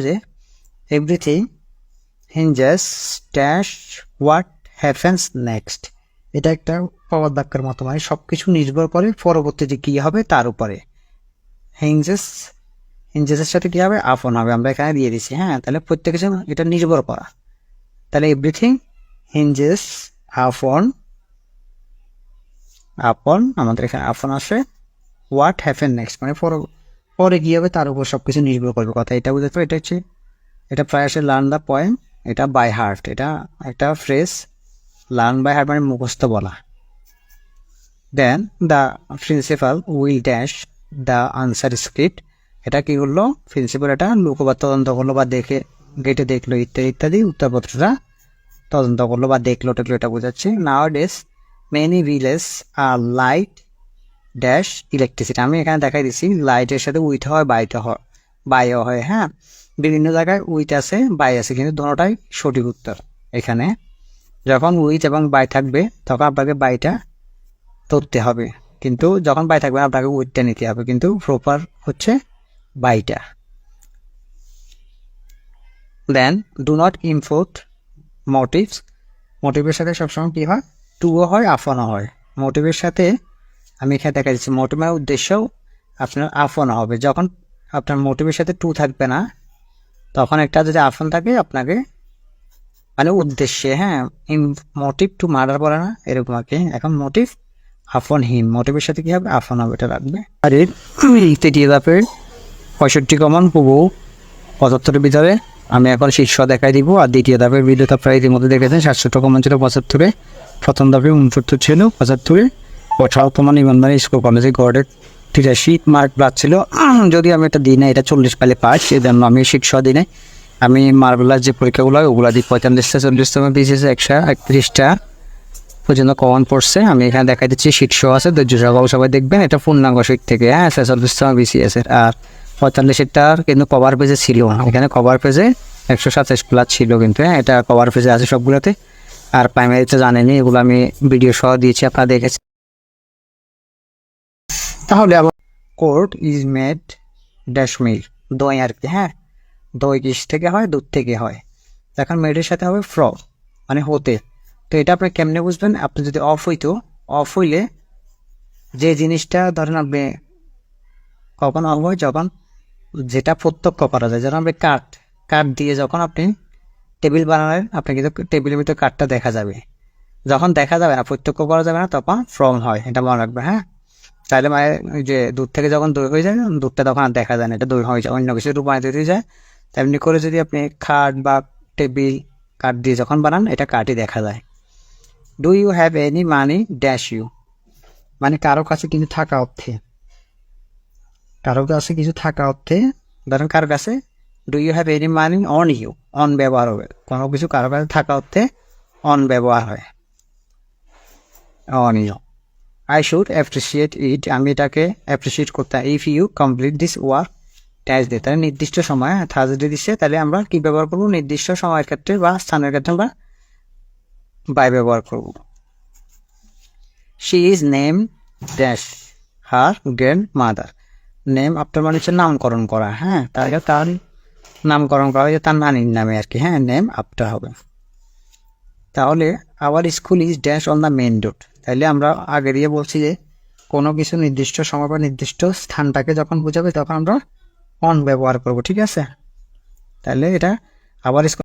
যে everything hinges dash what happens next. এটা একটা পাওয়ার বাক্যের মতো, মানে সব কিছু নির্ভর করে পরবর্তীতে কী হবে তার উপরে। হিঞ্জেসের সাথে কী হবে, আপন হবে, আমরা এখানে দিয়ে দিচ্ছি। হ্যাঁ, তাহলে প্রত্যেক কিছু এটা নির্ভর করা। তাহলে এভরিথিং হিঞ্জেস আপন আমাদের এখানে আপন আসে হোয়াট হ্যাপেন নেক্সট, মানে পরে কী হবে তার উপর সব কিছু নির্ভর করবে। কথা এটা বুঝতে পারো। এটা প্রায় আসে লার্ন দ্য পয়েম, এটা বাই হার্ট, এটা একটা ফ্রেজ। লার্ন বাই হার্ট মানে মুখস্থ বলা। Then the principal will dash the answer script. এটা কি করলো, প্রিন্সিপাল এটা লুকো বা তদন্ত করলো বা গেটে দেখলো ইত্যাদি ইত্যাদি উত্তরপত্রটা তদন্ত করলো বা দেখলো টেকলো, এটা বোঝাচ্ছে। নাও ডেস মেনি ভিলেজ আর লাইট ড্যাশ ইলেকট্রিসিটি। আমি এখানে দেখাই দিচ্ছি লাইটের সাথে উইথ হয় বাইও হয়। হ্যাঁ, বিভিন্ন জায়গায় উইথ আছে বাই আছে, কিন্তু দুটোটাই সঠিক উত্তর। এখানে যখন উইথ এবং বাই থাকবে তখন আপনাকে বাইটা ধরতে হবে, কিন্তু যখন বাই থাকবে আপনাকে উইথটা নিতে হবে, কিন্তু প্রপার হচ্ছে বাইটা। Then do not import motives. মোটিভের সাথে সবসময় কী হয়, টুও হয় আফনও হয়। মোটিভের সাথে আমি এখানে দেখা দিচ্ছি মোটিভের উদ্দেশ্যও আপনার আফনও হবে। যখন আপনার মোটিভের সাথে টু থাকবে না তখন একটা যদি আফন থাকে আপনাকে মানে উদ্দেশ্যে, হ্যাঁ, মোটিভ টু মার্ডার বলে না এরকম আর কি। এখন মোটিভ আফন হিম, মোটিভের সাথে কী হবে, আফন হবে, এটা রাখবে। আর এর তৃতীয় ধাপের 65 কমন পুবো 75-এর ভিতরে আমি এখন শীর্ষ দেখাই দিব। আর দ্বিতীয় ধাপের ভিডিওটা প্রায় ইতিমধ্যে দেখেছেন, 67 কমন ছিল 75-এ, প্রথম ধাপে 69 ছিল 75-এ। 18 কমন ইমানদারি স্কুল কলেজে গড়ের 83 মার্ক প্লাস ছিল। যদি আমি এটা দিই না, এটা 40 পাইলে পাস, এই জন্য আমি শীর্ষ দিই নাই। আমি মার্বেলার যে পরীক্ষাগুলো হয় ওগুলো দিই 45টা 40তম বিসিএস 131টা পর্যন্ত কমন পড়ছে। আমি এখানে দেখাই দিচ্ছি শীর্ষ আছে, ধৈর্য সহকারে সবাই দেখবেন। এটা পূর্ণাঙ্গ শীট থেকে, হ্যাঁ, 46তম বিসিএস এর। আর 45-এরটার কিন্তু কভার পেজে ছিল, এখানে কভার পেজে 127 প্লাস ছিল, কিন্তু হ্যাঁ এটা কভার পেজে আছে সবগুলোতে। আর প্রাইমারিতে জানেনি, এগুলো আমি ভিডিও সহ দিয়েছি, আপনারা দেখেছেন। তাহলে আবার কোর্ট ইজ মেড ড্যাশ মিল, দই আর কি। হ্যাঁ, দই কিস থেকে হয়, দুধ থেকে হয়। এখন মেডের সাথে হবে ফ্রম মানে হতে। তো এটা আপনি কেমনে বুঝবেন, আপনি যদি অফ হইলে যে জিনিসটা ধরেন আপনি কখন অফ হয়, যখন যেটা প্রত্যক্ষ করা যায়। যেমন আপনি কাঠ দিয়ে যখন আপনি টেবিল বানালেন, আপনি কিন্তু টেবিলের ভিতরে কাঠটা দেখা যাবে। যখন দেখা যাবে না, প্রত্যক্ষ করা যাবে না, তখন ফ্রম হয়, এটা মনে রাখবে। হ্যাঁ, তাহলে মানে ওই যে দুধ থেকে যখন দই হয়ে যায়, দুধটা তখন আর দেখা যায় না, এটা দই হয়ে যায়, অন্য কিছু রূপান্তরিত হয়ে যায়। তেমনি করে যদি আপনি খাট বা টেবিল কাঠ দিয়ে যখন বানান, এটা কাঠই দেখা যায়। Do you have any money dash you, মানে কারো কাছে কিছু থাকা অর্থে, ধরেন কারো কাছে do you have any money on you, on ব্যবহার হবে, কোনো কিছু কারো কাছে থাকা অর্থে অন ব্যবহার হয়, on you. I should appreciate it, আমি এটাকে অ্যাপ্রিসিয়েট করতাম। If you complete this work Thursday, তাহলে নির্দিষ্ট সময়, থার্সডে দিচ্ছে, তাহলে আমরা কি ব্যবহার করবো, নির্দিষ্ট সময়ের ক্ষেত্রে বা স্থানের ক্ষেত্রে আমরা বাই ব্যবহার করব। She is name dash her grand mother, name আপনার মানে হচ্ছে নামকরণ করা। হ্যাঁ, তার নামকরণ করা হয়েছে তার নানির নামে আর কি। হ্যাঁ, নেম আফটার হবে। তাহলে our school is dash on the main road, তাহলে আমরা আগে দিয়ে বলছি যে কোনো কিছু নির্দিষ্ট সময় বা নির্দিষ্ট স্থানটাকে যখন বোঝাবে তখন আমরা অন ব্যবহার করব, ঠিক আছে। তাহলে এটা আবার